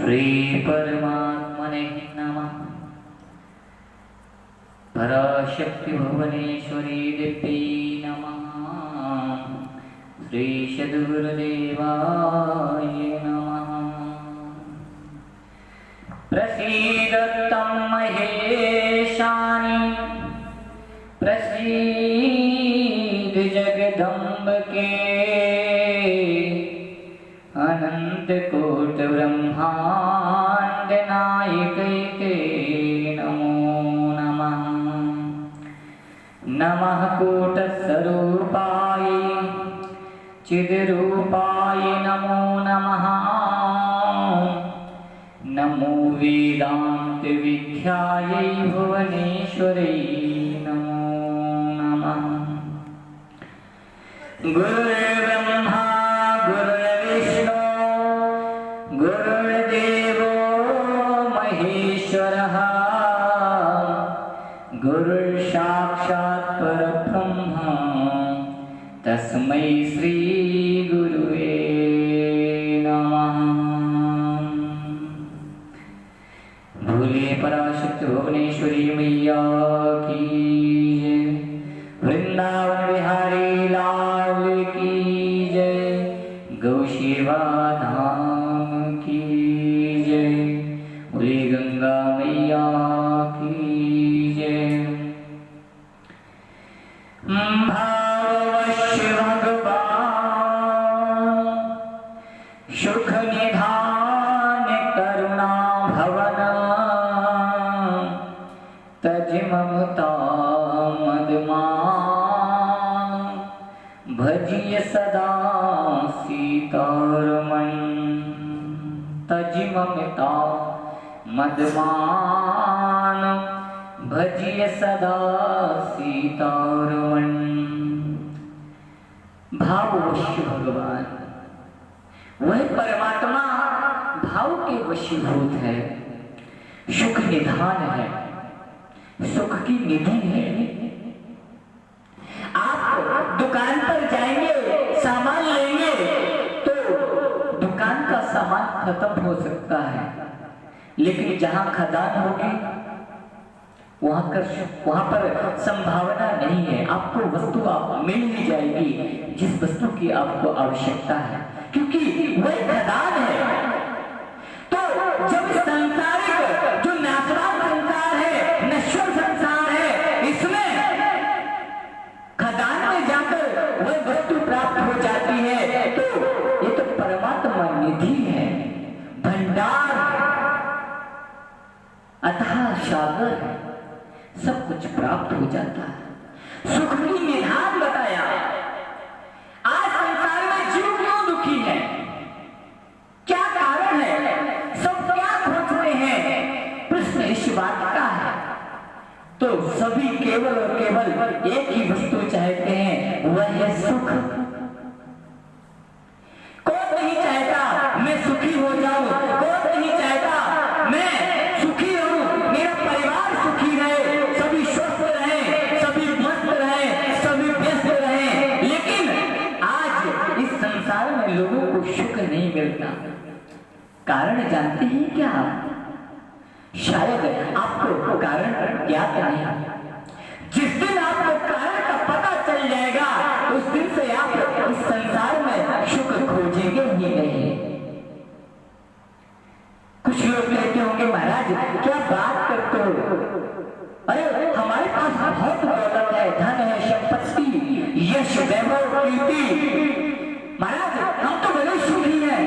श्री परमात्मने नमः। पराशक्ति भुवनेश्वरी देवी नमः। श्री सद्गुरुदेवाय नमः। प्रसीदतं महेशानि प्रसीद जगदम्बिके। अनंत कोट ब्रह्मांड नायिके नमो नमः। नमः कोट स्वरूपाय चिद्रूपाय नमो नमः। नमो वेदांत विद्यायै भुवनेश्वरी नमो नमः। गुरुर्ब्रह्मा गुरुर्विष्णु गुरुर्देवो महेश्वरः। गुरुर्साक्षात् परब्रह्म तस्मै श्री गुरुवे नमः। भोले पराशक्ति भुवनेश्वरी मैया की जय। वृंदावन बिहारी लाल की जय। गौ सेवा धाम की जय। बोले गंगा मैया की जय। भाववश भगवान सुख निधान करुणा भवन। तज ममता मदमान भजिय सदा सीतारमण। तज ममता मदमान भजिय सदा सीतारमण। भाववश भगवान वह परमात्मा भाव के वशीभूत है, सुख निधान है, सुख की निधि है। आप दुकान पर जाएंगे सामान लेंगे तो दुकान का सामान खत्म हो सकता है, लेकिन जहां खदान होगी वहां पर संभावना नहीं है। आपको वस्तु आप मिल ही जाएगी जिस वस्तु की आपको आवश्यकता है, क्योंकि वह खदान है। तो जब संसारिक जो नाशवान संसार है, नश्वर संसार है, इसमें खदान में जाकर वह वस्तु प्राप्त हो जाती है, तो ये तो परमात्मा निधि है, भंडार है, अथाह सागर है, सब कुछ प्राप्त हो जाता है। सुख की निधान बताया। आज संसार में जीव क्यों दुखी है, क्या कारण है, सब क्या खोजते हैं, प्रश्न इस बात का है। तो सभी केवल और केवल एक ही वस्तु चाहते हैं, वह है सुख। कौन नहीं चाहता मैं सुखी हो जाऊं, कौन नहीं चाहता मैं सुखी हूं, मेरा परिवार सुखी रहे, सभी स्वस्थ रहे, सभी मस्त रहे, सभी व्यस्त रहे। लेकिन आज इस संसार में लोगों को सुख नहीं मिलता। कारण जानते हैं क्या आप? शायद आपको कारण ज्ञात नहीं। जिस दिन आपको कारण का पता चल जाएगा उस दिन से आप इस संसार में सुख खोजेंगे ही नहीं। कुछ लोग कहते होंगे महाराज क्या बात करते हो, अरे हमारे पास बहुत दौलत है, धन है, संपत्ति, यश, वैभव, कीर्ति, महाराज हम तो बड़े सुखी हैं।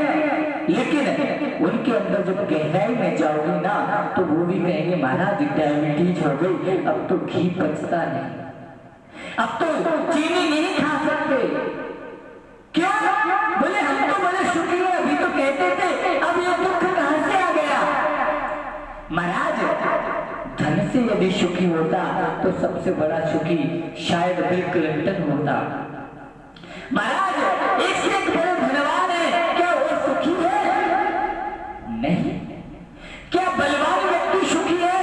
लेकिन उनके अंदर जब गहराई में जाओगे ना तो वो भी कहेंगे महाराज डायबिटीज हो गई, अब तो घी पचता नहीं, अब तो चीनी नहीं खा सकते। क्यों? बोले हम तो बड़े सुखी हैं, अभी तो कहते थे, अब ये दुख कहां से आ गया? महाराज धन से यदि सुखी होता तो सबसे बड़ा सुखी शायद बिल क्लिंटन होता। महाराज एक से एक बड़े धनवान है, क्या वो सुखी है? नहीं। क्या बलवान व्यक्ति सुखी है?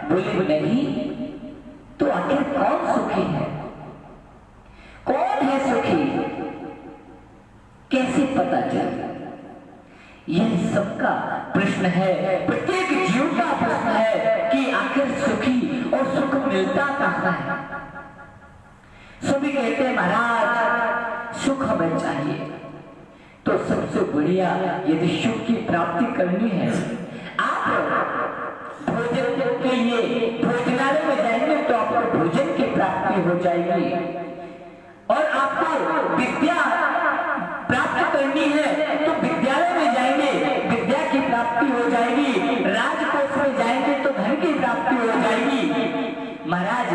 बोले नहीं। तो आखिर कौन सुखी है, कौन है सुखी, कैसे पता चले? यह सबका प्रश्न है, प्रत्येक जीव का प्रश्न है कि आखिर सुखी और सुख मिलता कहाँ है। सभी कहते हैं महाराज सुख हमें चाहिए, तो सबसे बढ़िया यदि सुख की प्राप्ति करनी है, आप भोजन के लिए भोजनालय में जाएंगे तो आपको भोजन की प्राप्ति हो जाएगी, और आपको विद्या प्राप्त करनी है तो विद्यालय में जाएंगे, विद्या की प्राप्ति हो जाएगी, राजकोष में जाएंगे तो धन की प्राप्ति हो जाएगी। महाराज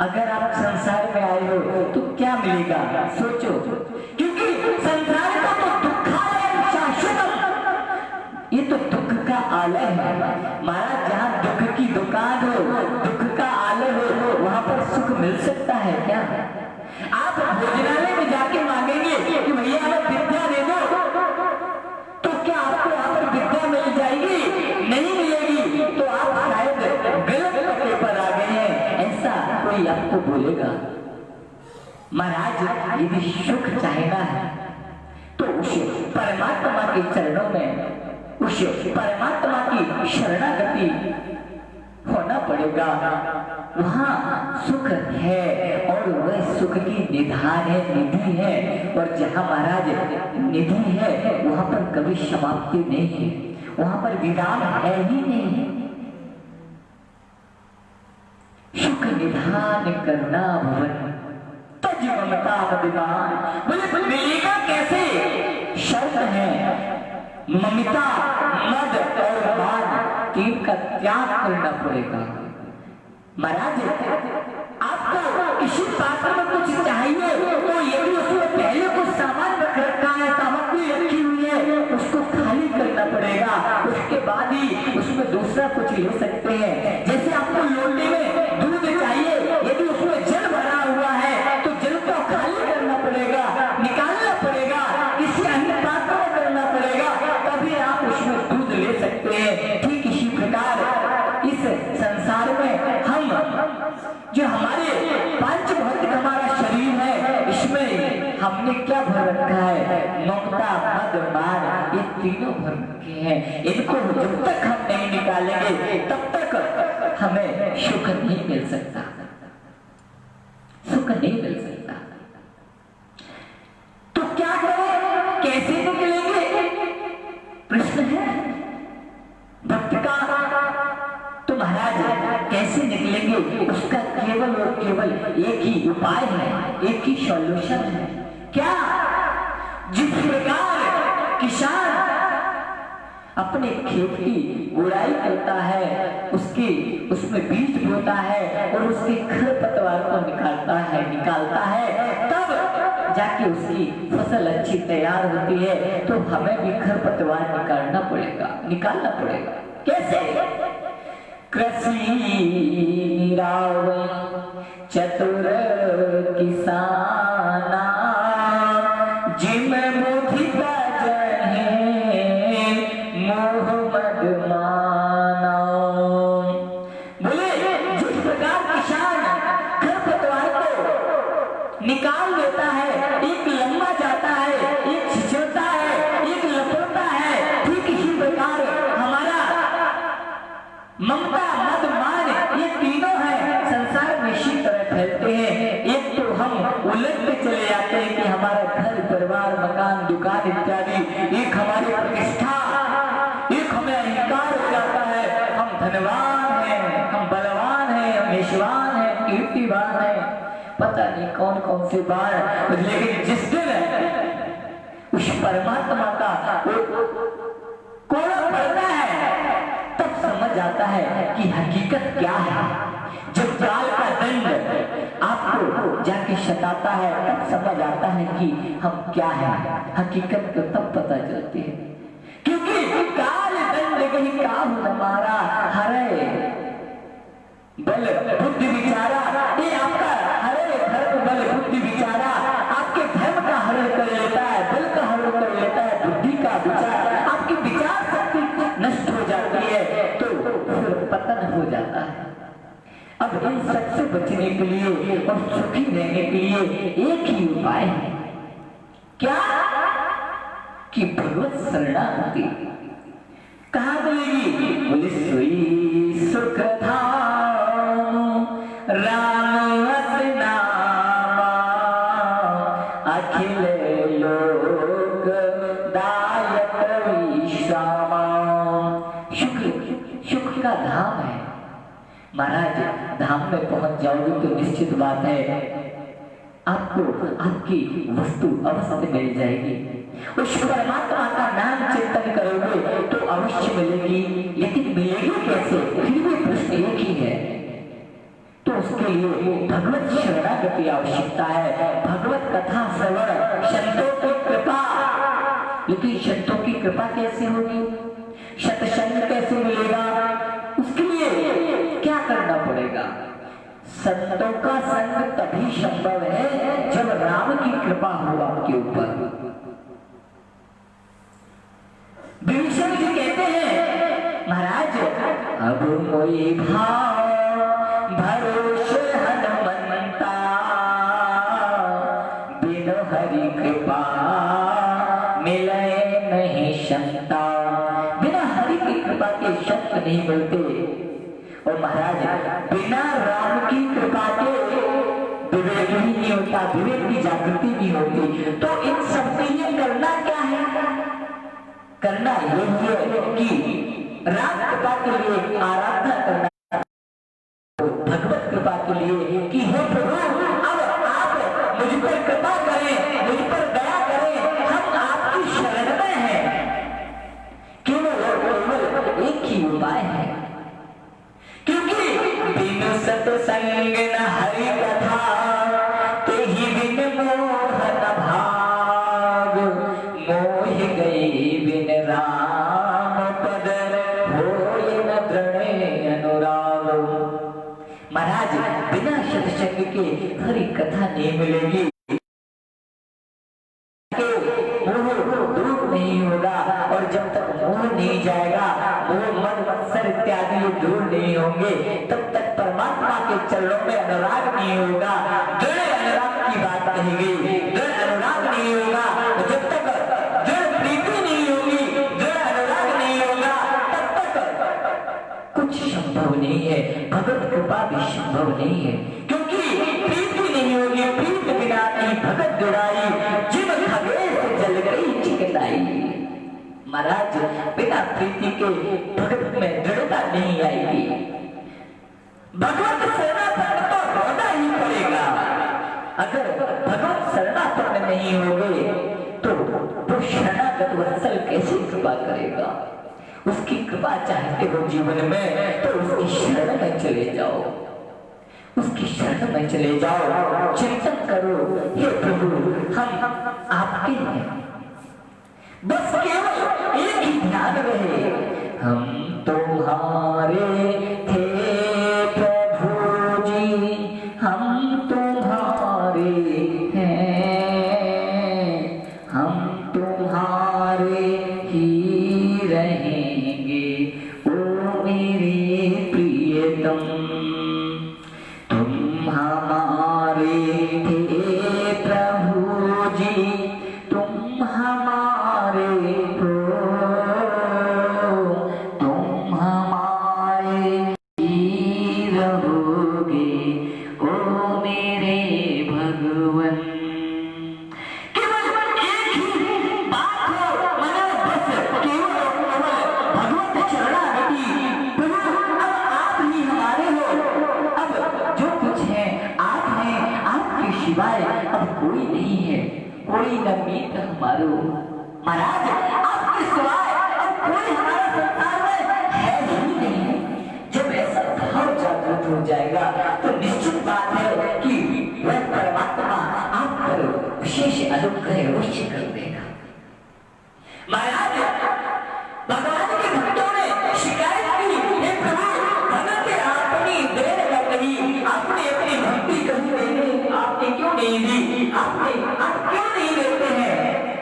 अगर आप संसार में आए हो तो क्या मिलेगा सोचो, क्योंकि संसार का तो दुखालय शाश्वतम, ये तो दुख का आलय है। महाराज जहाँ दुख की दुकान हो, दुख का आलय हो, वहां पर सुख मिल सकता है क्या? आप भोजनालय में जाके मांगेंगे कि भैया हमें विद्या दे दो, तो क्या आपको वहां पर विद्या मिल जाएगी? नहीं मिलेगी। तो आप शायद गलत पते पर आ गए हैं, ऐसा कोई आपको बोलेगा। महाराज यदि सुख चाहना है तो उस परमात्मा के चरणों में, उस परमात्मा की शरणागति होना पड़ेगा। वहां सुख है और वह सुख की निधान है, निधि है, और जहां महाराज निधि है वहां पर कभी समाप्ति नहीं है, वहां पर विराम है ही नहीं। सुख निधान करना भवन तज ममता मदिमान, बोले मिलेगा कैसे? शर्त है ममता, मद और मान, तीन का त्याग करना पड़ेगा। महाराज आपको किसी पात्र में कुछ चाहिए तो यदि उसमें पहले कुछ सामान रख रखा है, सामग्री रखी हुई है, उसको खाली करना पड़ेगा, उसके बाद ही उसमें दूसरा कुछ ले सकते हैं। जैसे आपको लोटे में दूध चाहिए, यदि उसमें जल भरा हुआ है तो जल को खाली करना पड़ेगा, निकालना पड़ेगा, किसी अन्य पात्र में करना पड़ेगा, तभी आप उसमें दूध ले सकते हैं। ठीक इसी प्रकार इस संसार में हम जो हमारे पंच भौतिक हमारा शरीर है, इसमें हमने क्या भर रखा है? ममता, मद, मान, ये तीनों भर रखे हैं। इनको जब तक हम नहीं निकालेंगे तब तक हमें सुख नहीं मिल सकता, सुख नहीं मिल सकता। तो क्या करें, कैसे निकलेंगे? प्रश्न है भक्त का। तो महाराज कैसे निकलेंगे? उसका केवल और केवल एक ही उपाय है, एक ही सॉल्यूशन है। क्या? जिस प्रकार किसान अपने खेत की गुड़ाई करता है, उसमें बीज बोता है और उसके खरपतवार को निकालता है, तब जाके उसकी फसल अच्छी तैयार होती है। तो हमें भी खरपतवार निकालना पड़ेगा। कैसे? कृषि निरावय चतुर किसाना, जिम बुद्धि तजहि मोह मद माना। बोले जिस प्रकार किसान खरपतवार को निकाल देता है, एक लंबा जाता है, एक छिछलता है, एक लपड़ता है, ठीक इसी प्रकार हमारा ममता, मद, मान, ये तीनों हैं संसार में इसी तरह फैलते हैं। एक तो हम उलटते चले जाते हैं कि हमारा घर परिवार मकान दुकान इत्यादि, एक हमारी प्रतिष्ठा, एक हमें अहंकार हो जाता है, हम धनवान हैं, हम बलवान हैं, हम यशवान हैं, कीर्तिवान हैं, पता नहीं कौन कौन से बार। लेकिन जिस दिन उस परमात्मा का कोड़ा पड़ता है तब समझ आता है कि हकीकत क्या है। जब काल का दंड आपको जाके सताता है तब समझ आता है कि हम क्या है, हकीकत को तब पता चलती है। क्योंकि काल दंड कहीं काम हमारा हरे बल बुद्धि विचारा, ये आपका हरे धर्म बल बुद्धि विचारा आपके धर्म का हरण कर लेता है, बल का हरण कर लेता है, बुद्धि का विचार, आपकी विचार शक्ति नष्ट हो जाती है, तो फिर पतन हो जाता है। अब इन सबसे बचने के लिए और सुखी रहने के लिए एक ही उपाय है। क्या? कि भगवत शरणागति कहाँ मिलेगी? बोले सोई सुख धाम राम अस नामा अखिल लोक दायक विश्रामा। सुख का धाम है महाराज। धाम में पहुंच जाओगे तो निश्चित बात है आपको आपकी वस्तु अवश्य मिल जाएगी। उस परमात्मा का नाम चिंतन करोगे तो अवश्य मिलेगी, लेकिन मिलेगी कैसे? फिर भी प्रश्न एक ही है। तो उसके लिए भगवत शरणागति आवश्यकता है, भगवत कथा श्रवण, संतों की कृपा। लेकिन संतों की कृपा कैसे होगी? सत्संग कैसे मिलेगा? उसके लिए क्या करना पड़ेगा? संतों का संग तभी संभव है जब राम की कृपा हो आपके ऊपर। विभीषण जी कहते हैं महाराज अब मोई भाव भरोसे हनुमंता बिनु हरि कृपा मिले नहीं क्षमता। बिना हरि की कृपा के शब्द नहीं मिलते। और महाराज बिना राम की कृपा के विवेक ही नहीं होता, विवेक की जागृति नहीं होती। तो इन सब के लिए करना क्या है? करना यही है कि राम कृपा के लिए आराधना करना, भगवत कृपा के लिए कि हे प्रभु अब आप मुझ पर कृपा करें, मुझ पर दया करें, हम आपकी शरण में हैं। केवल एक ही उपाय है, क्योंकि बिनु सत्संग न हरि कथा तेहि बिन मोह न भाग। मोह गई बिन राम पद होय न दृढ़ अनुराग। महाराज बिना सत्संग के हरि कथा नहीं मिलेगी, मोह दूर नहीं होगा। और जब तक मोह नहीं जाएगा, मोह मद मत्सर इत्यादि दूर नहीं होंगे, तब तक परमात्मा के चरणों में अनुराग नहीं होगा। दृढ़ अनुराग की बात कही गई, दृढ़ अनुराग नहीं होगा। जब तक दृढ़ प्रीति नहीं होगी, दृढ़ अनुराग नहीं होगा, तब तक कुछ संभव नहीं है, भगवत कृपा भी संभव नहीं है। क्योंकि प्रीति नहीं होगी, प्रीत बिना नहीं भगत जुड़ाई, जिम खगेश जल गई चिकनाई। महाराज बिना प्रीति के भगत में दृढ़ता नहीं आएगी। भगवत शरणापन्न तो होना ही पड़ेगा। अगर भगवत शरणापन्न नहीं होगे तो शरणागत वत्सल कैसे कृपा करेगा? उसकी कृपा चाहते हो जीवन में तो उसकी शरण में चले जाओ, उसकी शरण में चले जाओ, चिंतन करो हे प्रभु हम आपके हैं। बस केवल एक ही ध्यान रहे, हम तुम्हारे थे प्रभु जी, हम तुम्हारे हैं, हम तुम्हारे ही रहेंगे ओ मेरे प्रियतम। तुम हमारे थे प्रभु जी, तुम हमारे हो, तुम हमारे ही रहोगे ओ मेरे भगवन। केवल एक ही बात हो मना बस, केवल भगवत शरणागति। प्रभु अब आप ही हमारे हो, अब जो कुछ है आप हैं, आपके सिवाय अब कोई नहीं है, कोई न मित्र हमारो। महाराज आपके सिवाय अब कोई हमारे संसार में है ही नहीं है। जब ऐसा भाव जागृत हो जाएगा तो निश्चित बात है कि वह परमात्मा आप पर विशेष अनुग्रह अवश्य कर देगा। महाराज भगवान के भक्तों ने शिकायत की, हे प्रभु भगत आपने देर कर रही, आपने अपनी भक्ति कभी देने आपने क्यों नहीं दी, आप क्यों नहीं देते हैं?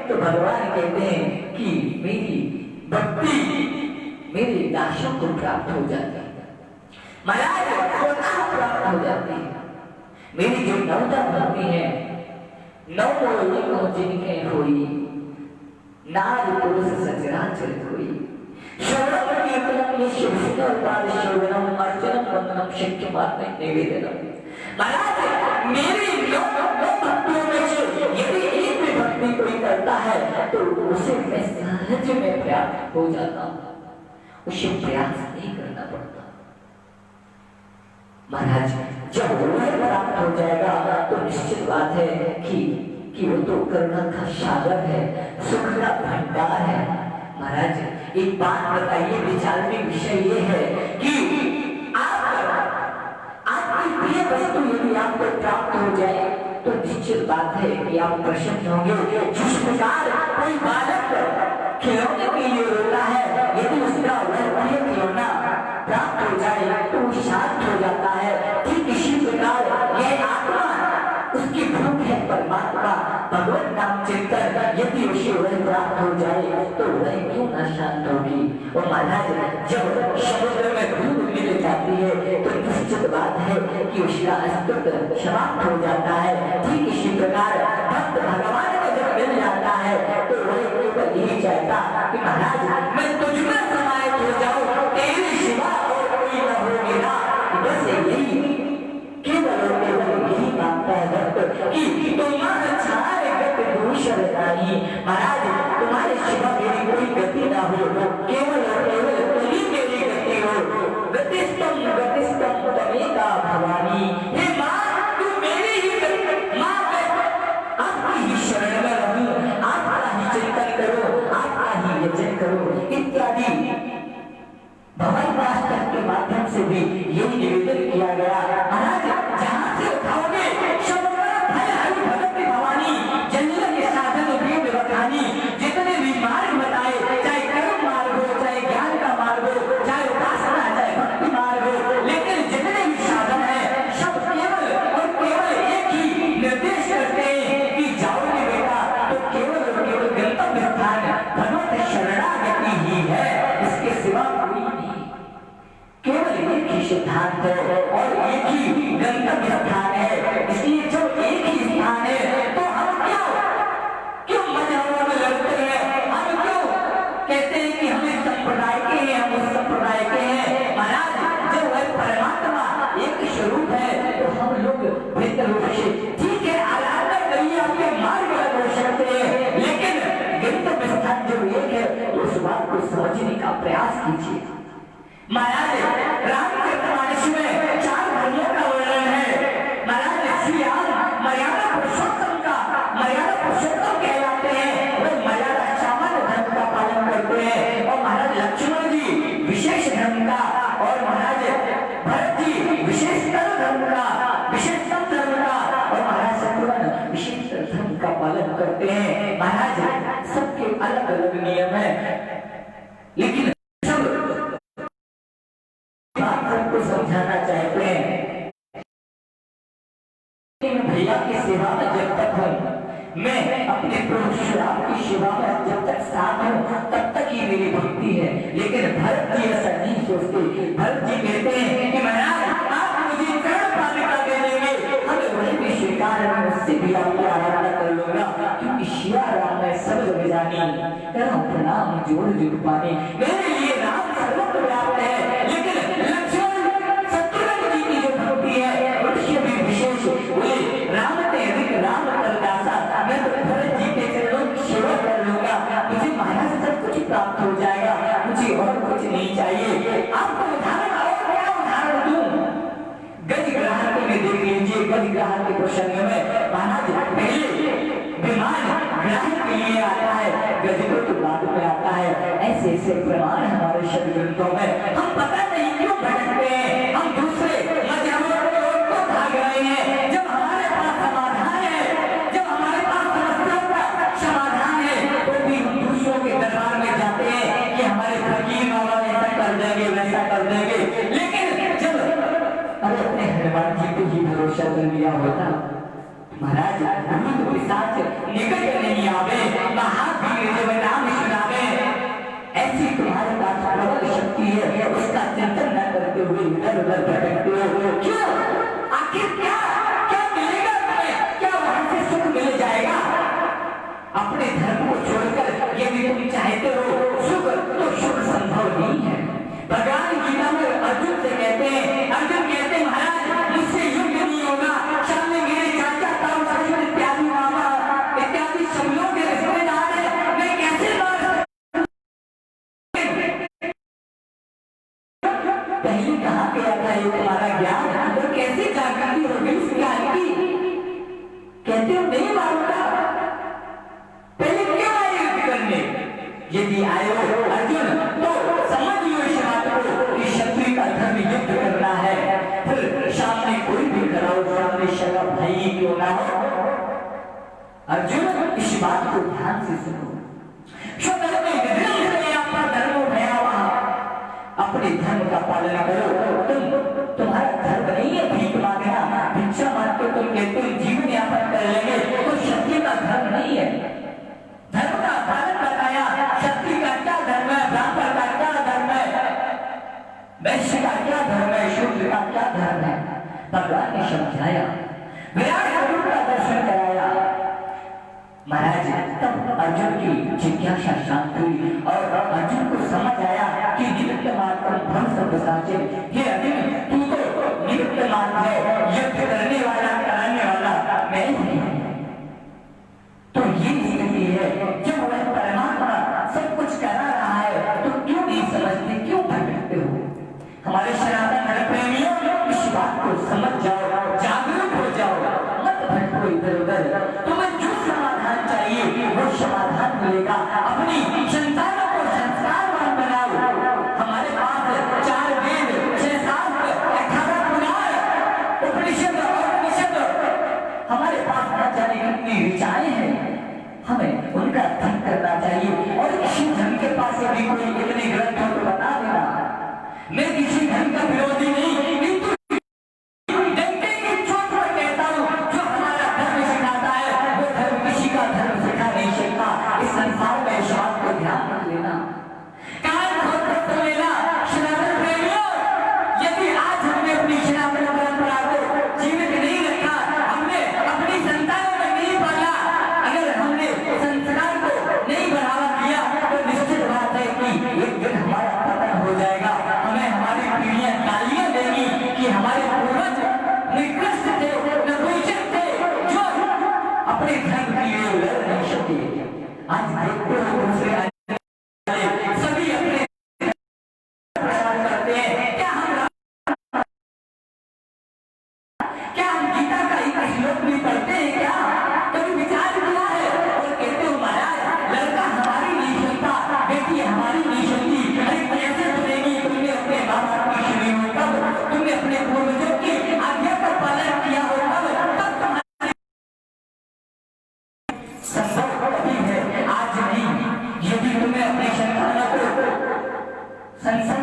तो भगवान कहते हैं कि मेरी भक्ति मेरे दासों को प्राप्त हो जाती है, महाराज प्राप्त हो जाती है। मेरी जो नवता भक्ति है, नौ जिनके हुई नारी पुरुष सचराचर कोई श्रवणम कीर्तनम यस्य विष्णुपाद श्रवणम अर्चनम वंदनम शक्यमात्म निवेदनम। महाराज मेरी नौ भक्तियों में से यदि एक भी भक्ति कोई करता है तो उसे मैं सहज में प्राप्त हो जाता हूँ, उसे प्रयास नहीं करना पड़ता। महाराज जब वह प्राप्त हो जाएगा तो निश्चित बात है कि वो तो करुणा का सागर है, सुख का भंडार है। महाराज एक बात बताइए, विचार में विषय ये है कि आपकी प्रिय वस्तु यदि आपको प्राप्त हो जाए तो निश्चित बात है कि आप प्रसन्न होंगे। जिस प्रकार कोई बालक खिलौने के लिए रोता है, यदि उसका वह प्रिय खिलौना प्राप्त हो जाए तो वो शांत हो जाता है। ठीक इसी प्रकार यह आत्मा उसकी भूख है परमात्मा भगवत नाम चिंतन, यदि उसे वह प्राप्त हो जाए तो वह क्यों न शांत होगी। और महाराज जब समुद्र में डूब मिल जाती है तो निश्चित बात है कि उसका अस्तित्व समाप्त हो जाता है। ठीक इसी प्रकार भक्त भगवान को जब मिल जाता है तो वह केवल यही चाहता कि महाराज मैं तुझमें समाहित हो जाऊं, तेरे सिवा और कोई न हो मेरा। बस यही केवल यही मांगता है भक्त कि तुम्हारे छाए गति दूषण नहीं। महाराज तुम्हारे सिवा मेरी कोई गति ना हो, केवल तुम ही मेरी गति हो। गतिस्तम तमेका भवानी, हे माँ तू मेरी ही गति, माँ मैं आपकी ही शरण में रहूं, आपका ही चिंतन करो, आपका ही यजन करो इत्यादि भवन वास्तव के माध्यम से भी यही निवेदन किया गया। महाराज जहाँ से उठाओगे भगवती भवानी जंगल के साधन वेद बखानी, जितने भी मार्ग बताए, चाहे कर्म मार्ग हो, चाहे ज्ञान का मार्ग हो, चाहे उपासना, चाहे भक्ति मार्ग हो, लेकिन जितने भी साधन है सब केवल और केवल एक ही निर्देश करते हैं कि जाओगे बेटा तो केवल और केवल गंतव्य स्थान भगवत शरणागति ही है, इसके सिवा कोई नहीं। केवल एक ही सिद्धांत है और एक ही गंतव्य स्थान है। इसलिए जो एक ही स्थान है तो हम क्यों मजाकों में लड़ते हैं, हम क्यों कहते हैं कि हमें संप्रदाय के हैं, हम उस संप्रदाय के हैं। महाराज जब वह परमात्मा एक स्वरूप है तो हम लोग बेहतर रूप से ठीक है आराधना करिए, आपके मार्ग अलग हो सकते हैं, लेकिन गंतव्य स्थान जो एक है उस बात को समझने का प्रयास कीजिए। महाराज रामचरितमानस में 4 धर्मों का वर्णन है। महाराज श्री राम मर्यादा पुरुषोत्तम कहलाते हैं, वो मर्यादा सामान्य धर्म का पालन करते हैं। और महाराज लक्ष्मण जी विशेष धर्म का, और महाराज भरत जी विशेषतर धर्म का, विशेषतम धर्म का, और महाराज शत्रुघ्न विशेषतर धर्म का पालन करते हैं। महाराज सबके अलग अलग नियम है, लेकिन समझाना चाहते हैं भैया की सेवा में जब तक हूँ, मैं अपने प्रभु श्री राम की सेवा में जब तक साथ हूँ तब तक ही मेरी भक्ति है। लेकिन भरत जी ऐसा नहीं सोचते। भरत जी कहते हैं कि महाराज आप मुझे कर्ण पालिका दे देंगे, हमें वही भी स्वीकार है, उससे भी आपकी आराधना कर लूंगा, क्योंकि शिया राम में सब जग जानी, करो प्रणाम जोड़ जुड़ पानी। मेरे लिए राम सर्वत्र व्याप्त है, लेकिन राम ते अधिक राम करदासा, मैं तो भरत जी के चरणों की सेवा कर लूंगा, मुझे महाराज सब कुछ प्राप्त हो जाएगा, मुझे और कुछ नहीं चाहिए। आपको उदाहरण और क्या उदाहरण दूं? गजग्राहक में देख लीजिए, गजग्राहक के प्रसंग में महाराज पहले विमान ग्रहण के लिए आता है, गजब तो बाद में आता है। ऐसे ऐसे प्रमाण हमारे शब्द ग्रंथों में, हम पता नहीं क्यों भटकते हैं, हम दूसरे मजहबों की ओर क्यों भाग रहे हैं। जब हमारे पास समाधान है, जब हमारे पास समस्याओं का समाधान है, तो भी हम दूसरों के दरबार में जाते हैं कि हमारे फकीर बाबा ऐसा कर देंगे, वैसा कर देंगे। लेकिन जब अरे अपने हनुमान जी पे ही भरोसा कर लिया होता, महाराज भूत पिशाच निकट नहीं आवे, महावीर जब नाम सुनावे, ऐसी तुम्हारे पास प्रबल शक्ति है, उसका चिंतन न करते हुए इधर उधर भटकते हो। क्यों? आखिर क्या क्या मिलेगा तुम्हें? क्या वहां से सुख मिल जाएगा? अपने धर्म को छोड़कर यदि तुम चाहते हो सुख, तो सुख संभव नहीं है। भगवान गीता में अर्जुन से कहते हैं, अर्जुन कहते हैं महाराज मुझसे युद्ध नहीं होगा, सामने मेरे चाचा ताऊ ससुर इत्यादि मामा इत्यादि सब लोग के रिश्तेदार हैं, मैं कैसे मार सकता? पहले कहाँ गया था ये तुम्हारा ज्ञान, तो कैसे जागृति हो गई इस ज्ञान की? कहते हो नहीं मारूंगा, पहले क्यों आए युद्ध करने? यदि आए हो अर्जुन तो समझ लो इस बात को कि शत्रु का धर्म युद्ध करना है, फिर सामने कोई भी खड़ा हो, सामने सगा भाई क्यों ना हो। अर्जुन इस बात को ध्यान से सुनो। अपने धर्म का पालन करो। तुम्हारा धर्म नहीं है भीख मांगना, भिक्षा मांग के तुम कहते हो जीवन यापन कर लेंगे, तो क्षत्रिय का धर्म नहीं है। धर्म का पालन बताया, क्षत्रिय का क्या धर्म है, ब्राह्मण का क्या धर्म है, वैश्य का क्या धर्म है, शूद्र का क्या धर्म है, भगवान ने समझाया, विराट स्वरूप का दर्शन कराया। महाराज तब अर्जुन की जिज्ञासा शांत हुई और अर्जुन को समझ आया कि निमित्त मात्र भ्रम शब्द साचे, ये अर्जुन तू तो निमित्त मात्र है, युद्ध करने वाला कराने वाला मैं ही हूं। तो ये स्थिति है, जब वह परमात्मा सब कुछ करा रहा है तो क्यों नहीं समझते, क्यों भटकते हो? हमारे सनातन धर्म प्रेमियों इस बात को समझ जाओ, जागरूक हो जाओ, मत भटको इधर उधर। तुम्हें जो समाधान चाहिए वो समाधान मिलेगा। अपनी संतानों को संस्कारवान बनाओ। हमारे पास 4 वेद, 6 शास्त्र, 18 पुराण, उपनिषद हमारे पास न जाने कितनी ऋचाएं हैं, हमें उनका अध्ययन करना चाहिए। और किसी धर्म के पास यदि कोई इतने ग्रंथ हो तो बता देना। मैं किसी धर्म का विरोधी नहीं, किंतु डंके की चोट पर कहता हूं जो हमारा धर्म सिखाता है वो धर्म किसी का धर्म सिखा नहीं सकता। इस संसार में इस बात को ध्यान रख लेना, कान खोल कर लेना। सनातन प्रेमियों, यदि आज हमने अपनी सनातन परंपरा को जीवित नहीं रखा, हमने अपनी संतानों में नहीं पाला, अगर हमने संस्कार को नहीं बढ़ावा दिया तो निश्चित बात है कि एक दिन हमारा पतन हो जाएगा। हमें हमारी पीढ़ियां गालियां देंगी कि हमारे पूर्वज निकृष्ट थे, नपुंसक थे, जो अपने धर्म के लिए लड़ नहीं सके। आज देखते हो दूसरे सभी अपने प्रचार करते हैं। क्या हम गीता का एक श्लोक भी पढ़ते हैं क्या? कभी विचार किया है? और कहते हो महाराज लड़का हमारी नहीं सुनता, बेटी हमारी नहीं सुनती, अरे कैसे सुनेगी? तुमने अपने माँ बाप की सुनी हो तब, तुमने अपने पूर्वजों की आज्ञा का पालन किया हो तब तुम्हारी संभव कभी है, आज नहीं। यदि तुम्हें अपने संतानों को संसद